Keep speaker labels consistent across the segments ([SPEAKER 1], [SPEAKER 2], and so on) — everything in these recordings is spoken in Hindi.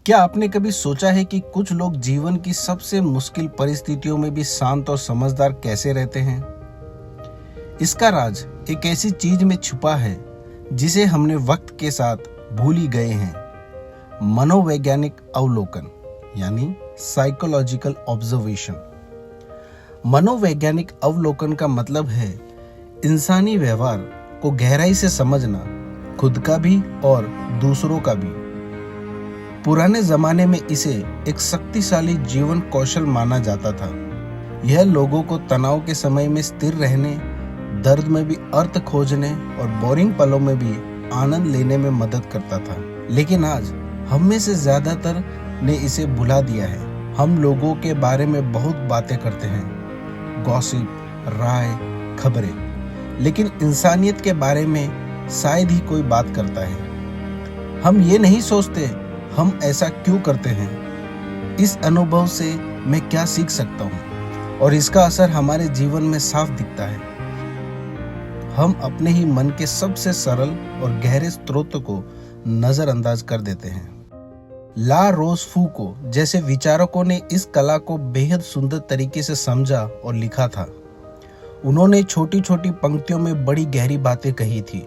[SPEAKER 1] क्या आपने कभी सोचा है कि कुछ लोग जीवन की सबसे मुश्किल परिस्थितियों में भी शांत और समझदार कैसे रहते हैं? इसका राज एक ऐसी चीज में छुपा है जिसे हमने वक्त के साथ भूल ही गए हैं। मनोवैज्ञानिक अवलोकन यानी साइकोलॉजिकल ऑब्जर्वेशन। मनोवैज्ञानिक अवलोकन का मतलब है इंसानी व्यवहार को गहराई से समझना, खुद का भी और दूसरों का भी। पुराने जमाने में इसे एक शक्तिशाली जीवन कौशल माना जाता था। यह लोगों को तनाव के समय में स्थिर रहने, दर्द में भी अर्थ खोजने और बोरिंग पलों में भी आनंद लेने में मदद करता था। लेकिन आज हम में से ज्यादातर ने इसे भुला दिया है। हम लोगों के बारे में बहुत बातें करते हैं, गॉसिप, राय, खबरें, लेकिन इंसानियत के बारे में शायद ही कोई बात करता है। हम ये नहीं सोचते हम ऐसा क्यों करते हैं, इस अनुभव से मैं क्या सीख सकता हूँ, और इसका असर हमारे जीवन में साफ दिखता है। हम अपने ही मन के सबसे सरल और गहरे स्रोत को नजरअंदाज कर देते हैं। ला रोज फूको जैसे विचारकों ने इस कला को बेहद सुंदर तरीके से समझा और लिखा था। उन्होंने छोटी छोटी पंक्तियों में बड़ी गहरी बातें कही थी।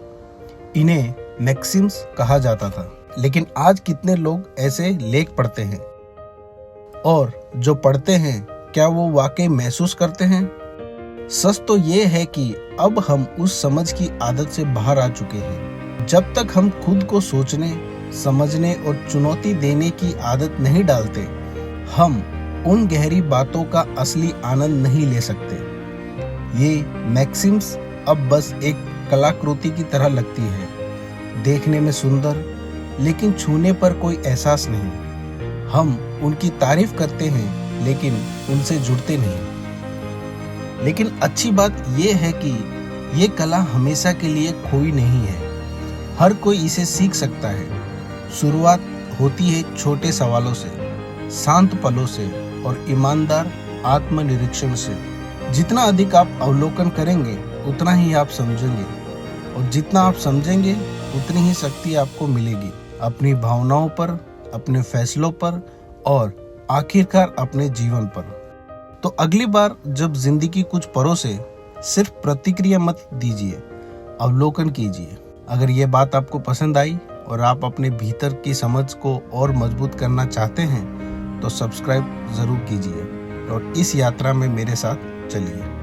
[SPEAKER 1] इन्हें मैक्सिम्स कहा जाता था। लेकिन आज कितने लोग ऐसे लेख पढ़ते हैं, और जो पढ़ते हैं क्या वो वाकई महसूस करते हैं? सच तो ये है कि अब हम उस समझ की आदत से बाहर आ चुके हैं। जब तक हम खुद को सोचने, समझने और चुनौती देने की आदत नहीं डालते, हम उन गहरी बातों का असली आनंद नहीं ले सकते। ये मैक्सिम्स अब बस एक कलाकृति की तरह लगती है, देखने में सुंदर, लेकिन छूने पर कोई एहसास नहीं। हम उनकी तारीफ करते हैं लेकिन उनसे जुड़ते नहीं। लेकिन अच्छी बात यह है कि ये कला हमेशा के लिए खोई नहीं है। हर कोई इसे सीख सकता है। शुरुआत होती है छोटे सवालों से, शांत पलों से और ईमानदार आत्मनिरीक्षण से। जितना अधिक आप अवलोकन करेंगे उतना ही आप समझेंगे, और जितना आप समझेंगे उतनी ही शक्ति आपको मिलेगी अपनी भावनाओं पर, अपने फैसलों पर और आखिरकार अपने जीवन पर। तो अगली बार जब जिंदगी कुछ परोसे, सिर्फ प्रतिक्रिया मत दीजिए, अवलोकन कीजिए। अगर ये बात आपको पसंद आई और आप अपने भीतर की समझ को और मजबूत करना चाहते हैं तो सब्सक्राइब जरूर कीजिए और इस यात्रा में मेरे साथ चलिए।